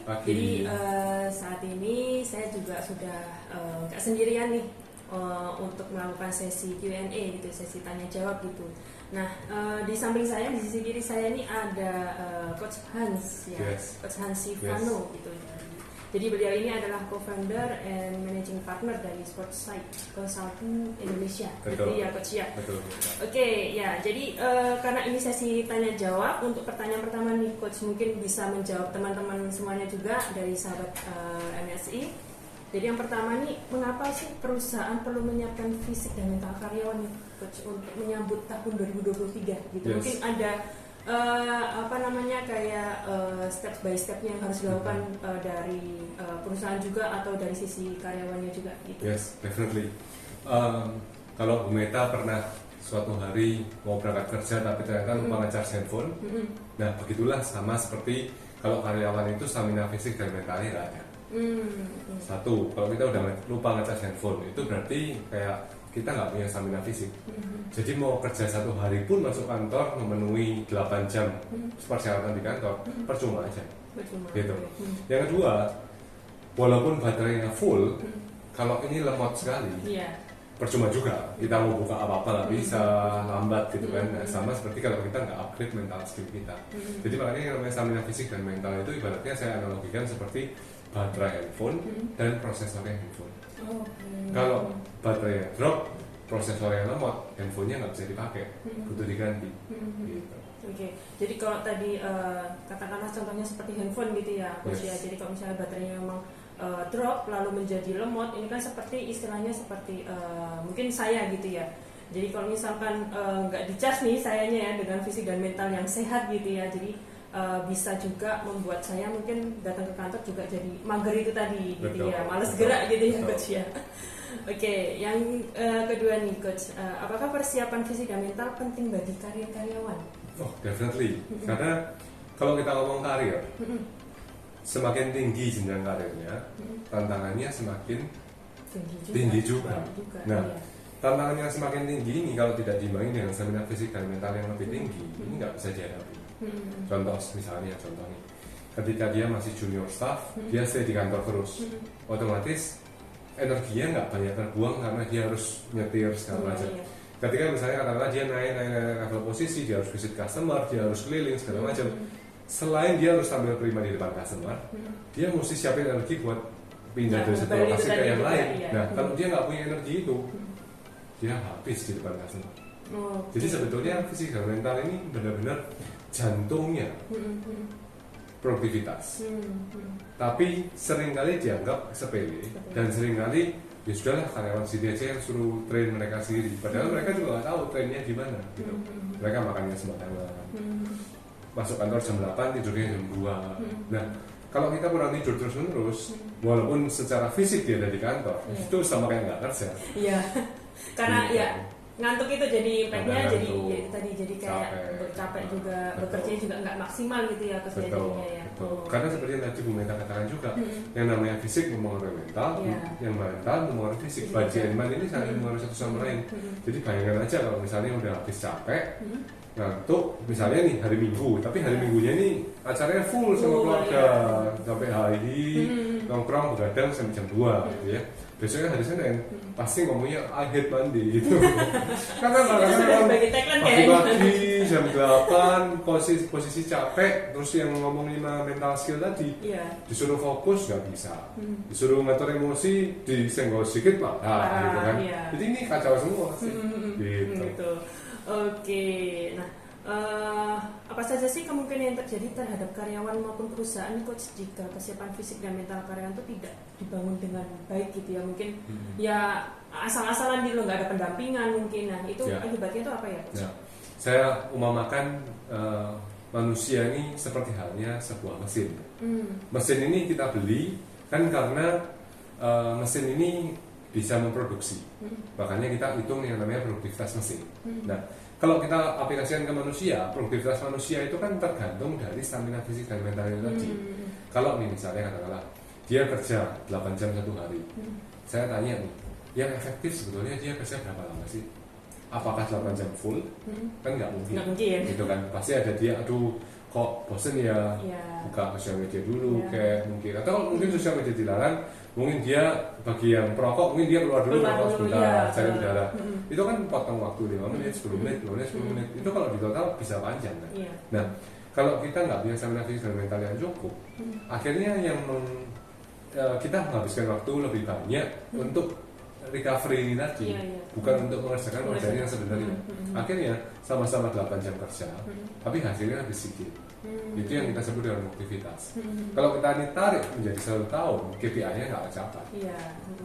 Pagi. Jadi saat ini saya juga sudah nggak sendirian nih untuk melakukan sesi Q&A gitu, sesi tanya jawab gitu. Nah, di samping saya, di sisi kiri saya ini ada Coach Hans ya, Yes. Coach Hans Sivano gitu. Jadi beliau ini adalah co-founder and managing partner dari Sportsight Consulting Indonesia. Betul. Berarti ya Coach ya. Betul. Oke, ya. Jadi karena ini sesi tanya jawab, untuk pertanyaan pertama nih Coach mungkin bisa menjawab teman-teman semuanya juga dari sahabat MSI. Jadi yang pertama nih, mengapa sih perusahaan perlu menyiapkan fisik dan mental karyawan nih Coach untuk menyambut tahun 2023 gitu? Yes. Mungkin ada kayak step by stepnya yang harus dilakukan dari perusahaan juga atau dari sisi karyawannya juga gitu. Yes, definitely. Kalau Bu Meta pernah suatu hari mau berangkat kerja tapi ternyata lupa ngecas handphone, nah begitulah sama seperti kalau karyawan itu stamina fisik dan mentalnya nggak ada. Satu, kalau kita udah lupa ngecas handphone itu berarti kayak kita nggak punya stamina fisik. Jadi mau kerja satu hari pun masuk kantor memenuhi 8 jam persyaratan di kantor, percuma aja. Gitu. Yang kedua, walaupun baterainya full, kalau ini lemot sekali, percuma juga. Kita mau buka apa-apa nggak bisa, lambat gitu kan. Nah, sama seperti kalau kita nggak upgrade mental skill kita. Jadi makanya yang namanya stamina fisik dan mental itu ibaratnya saya analogikan seperti baterai handphone dan prosesornya handphone. Kalau baterainya drop, prosesornya lemot, handphonenya nggak bisa dipakai, butuh diganti. Gitu. Oke, jadi kalau tadi katakanlah contohnya seperti handphone gitu ya, Coach ya. Jadi kalau misalnya baterainya memang drop lalu menjadi lemot, ini kan seperti istilahnya seperti mungkin saya gitu ya. Jadi kalau misalkan nggak dicas nih sayanya ya dengan fisik dan mental yang sehat gitu ya, jadi bisa juga membuat saya mungkin datang ke kantor juga jadi mager itu tadi gitu ya, males gerak gitu ya Coach ya. Oke, yang kedua nih Coach, apakah persiapan fisik dan mental penting bagi karir karyawan? Oh, definitely. Karena kalau kita ngomong karir, semakin tinggi jenjang karirnya, tantangannya semakin tinggi juga. Nah, tantangannya semakin tinggi ini kalau tidak diimbangi dengan stamina fisik dan mental yang lebih tinggi, ini nggak bisa dihadapi. Contoh nih, ketika dia masih junior staff, dia stay di kantor terus, otomatis energinya nggak banyak terbuang karena dia harus nyetir segala macam. Ketika misalnya katakanlah dia naik level posisi, dia harus visit customer, dia harus keliling segala macam. Selain dia harus tampil prima di depan customer, dia mesti siapin energi buat pindah dari satu lokasi ke yang lain. Nah, kalau dia nggak punya energi itu, dia habis di depan customer. Jadi sebetulnya fisik dan mental ini benar-benar jantungnya produktivitas. Tapi seringkali dianggap sepele dan seringkali ya sudahlah karyawan sini aja yang suruh train mereka sendiri. Padahal mereka juga nggak tahu trainnya gimana gitu. Mereka makannya sembarangan. Masuk kantor jam 8, tidurnya jam 2. Nah, kalau kita kurang tidur terus-menerus, walaupun secara fisik dia ada di kantor, itu sama kayak nggak kerja. Iya. Karena ya ngantuk itu jadi impactnya jadi ya, tadi jadi kayak capek juga, bekerja juga nggak maksimal gitu ya kesehariannya ya. Karena seperti yang tadi Bu Meta katakan juga, yang namanya fisik mempengaruhi mental, yang mental mempengaruhi fisik. Body and mind ini saling mempengaruhi satu sama lain. Jadi bayangkan aja kalau misalnya udah habis capek, ngantuk, misalnya nih hari Minggu, tapi hari Minggunya ini acaranya full sama keluarga, sampai hari nongkrong begadang sampai jam 2 gitu ya. Besoknya hari Senin pasti ngomongnya I hate Monday gitu. Karena pagi-pagi jam 8 posisi capek, terus yang ngomongin mental skill tadi disuruh fokus nggak bisa, disuruh ngatur emosi disenggol sedikit marah gitu kan. Jadi ini kacau semua sih. Gitu. Oke, nah apa saja sih kemungkinan yang terjadi terhadap karyawan maupun perusahaan Coach jika kesiapan fisik dan mental karyawan itu tidak dibangun dengan baik gitu ya, mungkin ya asal-asalan gitu nggak ada pendampingan mungkin. Nah itu akibatnya itu apa ya Coach? Saya umamakan manusia ini seperti halnya sebuah mesin. Mesin ini kita beli kan karena mesin ini bisa memproduksi, makanya kita hitung yang namanya produktivitas mesin. Nah, kalau kita aplikasikan ke manusia, produktivitas manusia itu kan tergantung dari stamina fisik dan mentalnya tadi. Kalau nih misalnya katakanlah dia kerja 8 jam satu hari, saya tanya nih, yang efektif sebetulnya dia kerja berapa lama sih? Apakah 8 jam full? Kan nggak mungkin. Gitu kan, pasti ada dia, kok bosen ya, buka sosial media dulu kayak mungkin, atau kalau mungkin sosial media dilarang, mungkin dia bagi yang perokok mungkin dia keluar dulu merokok sebentar, cari udara. Itu kan potong waktu 5 menit, 10 menit, 5 menit, 10 menit. Itu kalau di total bisa panjang kan. Nah, kalau kita nggak punya stamina fisik dan mental yang cukup, akhirnya kita menghabiskan waktu lebih banyak untuk recovery ini tadi, bukan untuk mengerjakan pekerjaan yang sebenarnya. Akhirnya sama-sama 8 jam kerja, tapi hasilnya lebih sedikit. Itu yang kita sebut dengan produktivitas. Kalau kita ini tarik menjadi 1 tahun, KPI-nya nggak tercapai.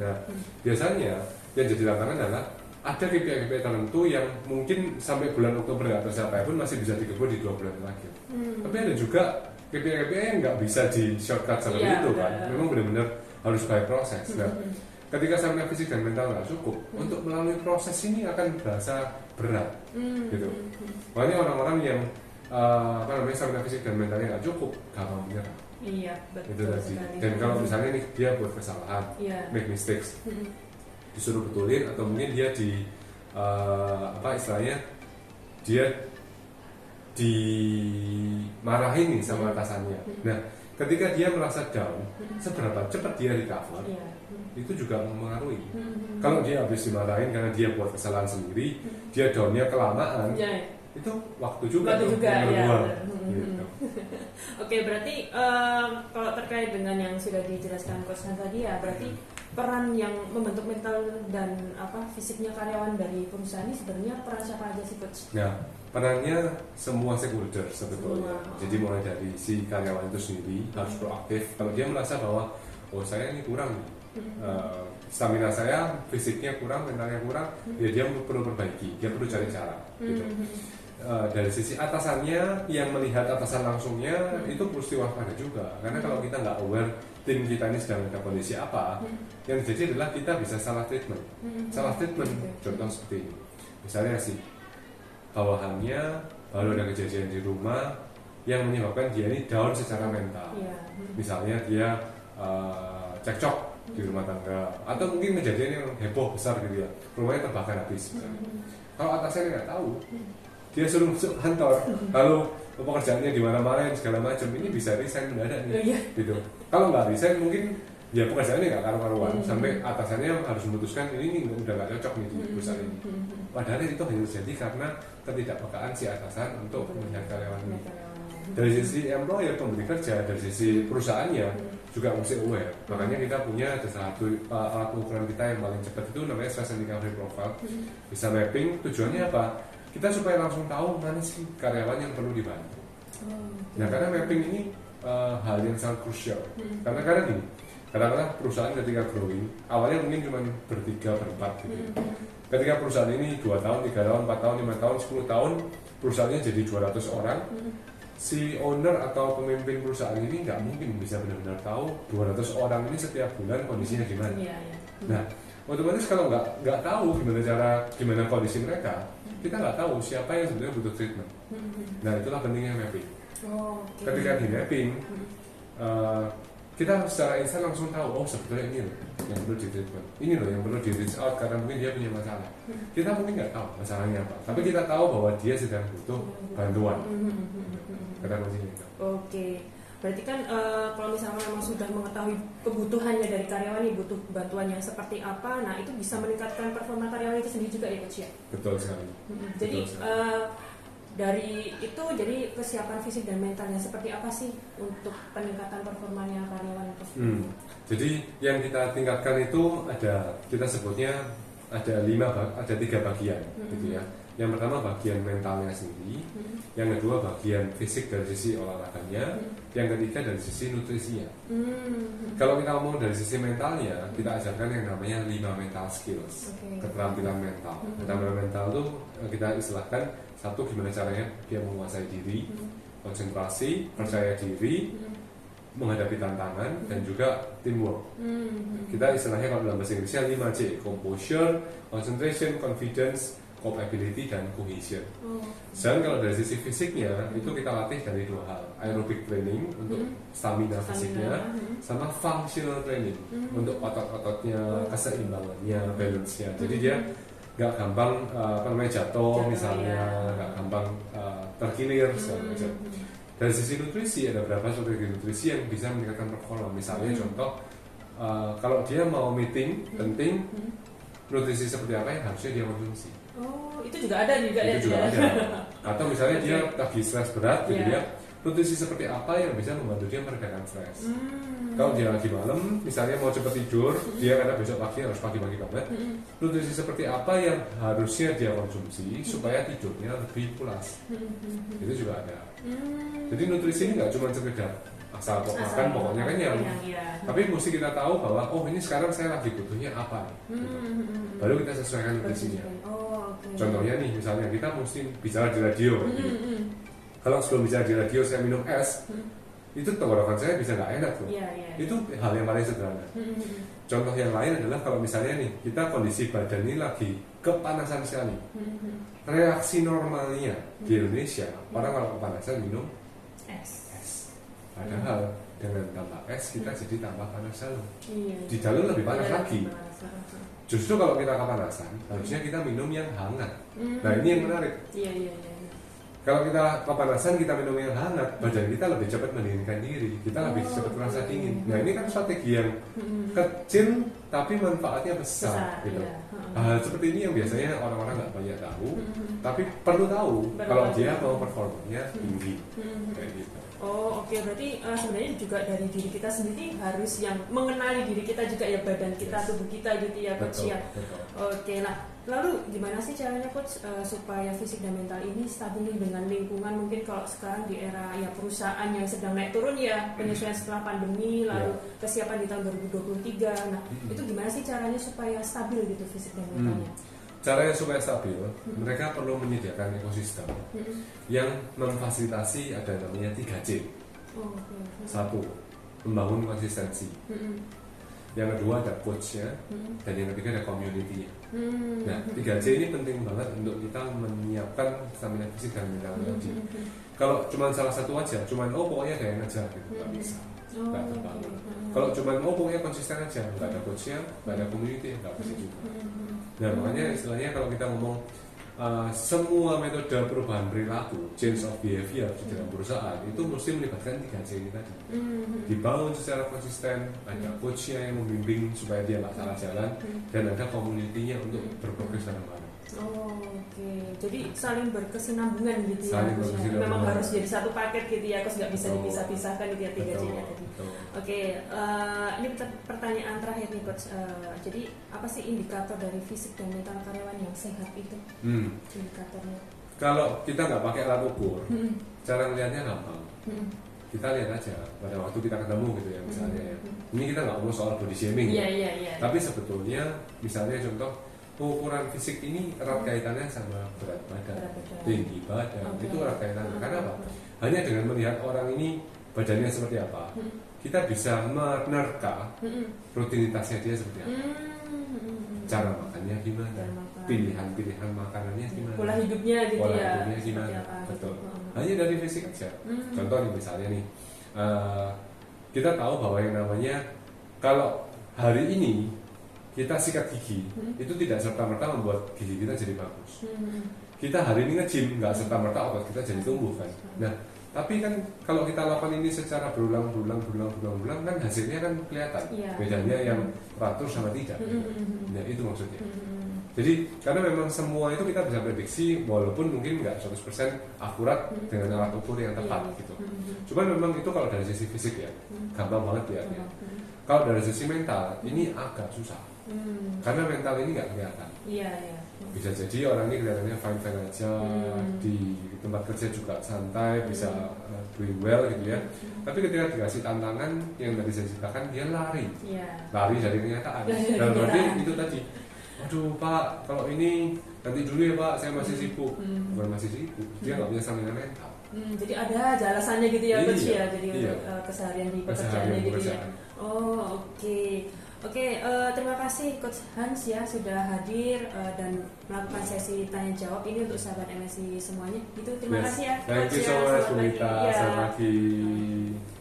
Nah, biasanya yang jadi tantangan adalah ada KPI tertentu yang mungkin sampai bulan Oktober nggak tercapai pun masih bisa dikebut di 2 bulan terakhir. Tapi ada juga KPI yang nggak bisa di shortcut seperti itu kan. Memang benar-benar harus by proses. Nah, ketika stamina fisik dan mental nggak cukup, untuk melalui proses ini akan berasa berat, gitu. Makanya orang-orang yang stamina fisik dan mentalnya nggak cukup, gampang menyerah. Iya, betul itu tadi. sekali. Dan kalau misalnya nih dia buat kesalahan, make mistakes, disuruh betulin atau mungkin dia istilahnya dia dimarahin nih sama atasannya. Nah, ketika dia merasa down, seberapa cepat dia recover, itu juga mempengaruhi. Kalau dia habis dimarahin karena dia buat kesalahan sendiri, dia downnya kelamaan, itu waktu juga gitu. Gitu. Oke, berarti kalau terkait dengan yang sudah dijelaskan Coach tadi ya, berarti peran yang membentuk mental dan fisiknya karyawan dari perusahaan ini sebenarnya peran siapa aja sih Coach? Nah, perannya semua stakeholder sebetulnya. Jadi mulai dari si karyawan itu sendiri harus proaktif. Kalau dia merasa bahwa saya ini kurang, stamina saya, fisiknya kurang, mentalnya kurang, ya dia perlu perbaiki, dia perlu cari cara. Gitu. Dari sisi atasannya yang melihat atasan langsungnya itu mesti waspada juga, karena kalau kita nggak aware tim kita ini sedang ada kondisi apa, yang terjadi adalah kita bisa salah treatment. Contoh seperti ini, misalnya sih bawahannya baru ada kejadian di rumah yang menyebabkan dia ini down secara mental, misalnya dia cekcok di rumah tangga, atau mungkin kejadian yang heboh besar gitu ya, rumahnya terbakar habis misalnya. Kalau atasannya nggak tahu, dia suruh masuk kantor, lalu pekerjaannya di mana-mana segala macam, ini bisa resign mendadak nih, gitu. Kalau nggak resign mungkin ya pekerjaannya nggak karu-karuan, sampai atasannya harus memutuskan ini udah nggak cocok nih di perusahaan ini. Padahal itu hanya terjadi karena ketidakpekaan si atasan untuk melihat karyawan ini. Dari sisi employer, pemberi kerja, dari sisi perusahaannya juga mesti aware. Makanya kita punya satu alat ukuran kita yang paling cepat itu namanya stress and recovery profile. Bisa mapping, tujuannya apa? Kita supaya langsung tahu mana sih karyawan yang perlu dibantu. Nah, karena mapping ini hal yang sangat krusial. Karena gini, kadang-kadang perusahaan ketika growing, awalnya mungkin cuma bertiga, berempat gitu. Ketika perusahaan ini 2 tahun, 3 tahun, 4 tahun, 5 tahun, 10 tahun, perusahaannya jadi 200 orang, si owner atau pemimpin perusahaan ini nggak mungkin bisa benar-benar tahu 200 orang ini setiap bulan kondisinya gimana. Nah, otomatis kalau nggak tahu gimana kondisi mereka, kita nggak tahu siapa yang sebenarnya butuh treatment. Nah, itulah pentingnya mapping. Ketika di mapping, kita secara instan langsung tahu, sebetulnya ini loh yang perlu di treatment, ini loh yang perlu di reach out karena mungkin dia punya masalah. Kita mungkin nggak tahu masalahnya apa, tapi kita tahu bahwa dia sedang butuh bantuan. Kata kuncinya itu. Oke. Berarti kan kalau misalnya memang sudah mengetahui kebutuhannya dari karyawan ini, butuh bantuan yang seperti apa, nah itu bisa meningkatkan performa karyawan itu sendiri juga ya Coach ya? Betul sekali. Jadi dari itu, jadi kesiapan fisik dan mentalnya seperti apa sih untuk peningkatan performanya karyawan itu? Jadi yang kita tingkatkan itu kita sebutnya ada 3 bagian gitu ya. Yang pertama bagian mentalnya sendiri, yang kedua bagian fisik dari sisi olahraganya, yang ketiga dari sisi nutrisinya. Kalau kita ngomong dari sisi mentalnya, kita ajarkan yang namanya 5 mental skills, keterampilan mental. Keterampilan mental itu kita istilahkan, satu, gimana caranya dia menguasai diri, konsentrasi, percaya diri, menghadapi tantangan, dan juga teamwork. Kita istilahnya kalau dalam bahasa Inggrisnya 5C, composure, concentration, confidence, capability, dan cohesion. Dan kalau dari sisi fisiknya itu kita latih dari 2 hal, aerobic training untuk stamina fisiknya, sama functional training untuk otot-ototnya, keseimbangannya, balance-nya. Jadi dia nggak gampang jatuh misalnya, nggak gampang terkilir segala macam. dari sisi nutrisi ada beberapa strategi nutrisi yang bisa meningkatkan performa. Misalnya contoh kalau dia mau meeting penting, nutrisi seperti apa yang harusnya dia konsumsi. Oh, itu juga ada juga itu juga ada. Atau misalnya dia lagi stres berat gitu ya, nutrisi seperti apa yang bisa membantu dia meredakan stres. Kalau dia lagi malam misalnya mau cepat tidur, dia karena besok pagi harus pagi-pagi banget, nutrisi seperti apa yang harusnya dia konsumsi supaya tidurnya lebih pulas. Itu juga ada. Jadi nutrisi ini nggak cuma sekedar asal makan pokoknya kan yang tapi mesti kita tahu bahwa oh ini sekarang saya lagi butuhnya apa nih, gitu. Baru kita sesuaikan nutrisinya. Contohnya nih misalnya kita mesti bicara di radio gitu. Kalau sebelum bicara di radio saya minum es, itu tenggorokan saya bisa nggak enak tuh. Itu hal yang paling sederhana. Contoh yang lain adalah kalau misalnya nih kita kondisi badan ini lagi kepanasan sekali, reaksi normalnya di Indonesia orang kalau kepanasan minum es. Padahal dengan tambah es kita jadi tambah panas jalur. Di jalur lebih panas lagi. Justru kalau kita kepanasan harusnya kita minum yang hangat. Nah ini yang menarik. Kalau kita kepanasan kita minum yang hangat, badan kita lebih cepat mendinginkan diri, kita lebih cepat merasa dingin. Nah ini kan strategi yang kecil tapi manfaatnya besar gitu. Hal seperti ini yang biasanya orang-orang nggak banyak tahu, tapi perlu tahu kalau dia mau performanya tinggi. Kayak gitu. Oh oke, berarti sebenarnya juga dari diri kita sendiri harus yang mengenali diri kita juga ya, badan kita, tubuh kita gitu ya Coach ya. Oke, nah lalu gimana sih caranya Coach supaya fisik dan mental ini stabil dengan lingkungan? Mungkin kalau sekarang di era ya perusahaan yang sedang naik turun ya, penyesuaian setelah pandemi, lalu kesiapan di tahun 2023. Nah itu gimana sih caranya supaya stabil gitu fisik dan mentalnya? Caranya supaya stabil, mereka perlu menyediakan ekosistem yang memfasilitasi ada namanya 3C. Satu, membangun konsistensi. Yang kedua ada coachnya, dan yang ketiga ada community-nya. Nah, 3C ini penting banget untuk kita menyiapkan stamina fisik dan mental tadi. Kalau cuma salah satu aja, cuma pokoknya ada yang aja gitu, nggak bisa. Nggak terbangun. Kalau cuma pokoknya konsisten aja, nggak ada coachnya, nggak ada community, nggak bisa juga. Nah makanya istilahnya kalau kita ngomong semua metode perubahan perilaku, change of behavior di dalam perusahaan itu mesti melibatkan 3C ini tadi. Dibangun secara konsisten, ada coachnya yang membimbing supaya dia nggak salah jalan, dan ada community-nya untuk berprogres bareng-bareng. Oke, jadi saling berkesinambungan gitu ya. Memang harus jadi satu paket gitu ya, Coach, nggak bisa dipisah-pisahkan gitu ya 3C-nya tadi. Oke, ini pertanyaan terakhir nih Coach. Jadi apa sih indikator dari fisik dan mental karyawan yang sehat itu? Indikatornya? Kalau kita nggak pakai alat ukur, cara ngeliatnya gampang. Kita lihat aja pada waktu kita ketemu gitu ya misalnya. Ini kita nggak ngomong soal body shaming ya. Tapi sebetulnya misalnya contoh ukuran fisik ini erat kaitannya sama berat badan, tinggi badan, itu erat kaitannya. Karena apa? Hanya dengan melihat orang ini badannya seperti apa, kita bisa menerka rutinitasnya dia seperti apa, cara makannya gimana, pilihan-pilihan makanannya gimana, pola hidupnya gitu pola ya, hidupnya gimana, betul. Hanya dari fisik aja. Contoh nih misalnya nih, kita tahu bahwa yang namanya kalau hari ini kita sikat gigi, itu tidak serta-merta membuat gigi kita jadi bagus. Kita hari ini nge-gym, nggak serta-merta otot kita jadi tumbuh kan. Nah, tapi kan kalau kita lakukan ini secara berulang kan hasilnya kan kelihatan. Bedanya yang teratur sama tidak. Nah, itu maksudnya. Jadi, karena memang semua itu kita bisa prediksi, walaupun mungkin nggak 100% akurat dengan alat ukur yang tepat gitu. Cuman memang itu kalau dari sisi fisik ya, gampang banget lihatnya. Kalau dari sisi mental, ini agak susah. Karena mental ini nggak kelihatan. Bisa jadi orang ini kelihatannya fine-fine aja, di tempat kerja juga santai, bisa doing well gitu ya. Tapi ketika dikasih tantangan yang tadi saya ceritakan, dia lari dari kenyataan. Dan berarti itu tadi, aduh Pak, kalau ini nanti dulu ya Pak, saya masih sibuk. Bukan masih sibuk, dia nggak punya stamina mental. Jadi ada aja alasannya gitu ya Coach ya, jadi keseharian di pekerjaannya gitu ya. Oke, terima kasih Coach Hans ya sudah hadir dan melakukan sesi tanya jawab ini untuk sahabat MSI semuanya. Terima kasih ya. Thank you so much, Bu Mita. Selamat pagi.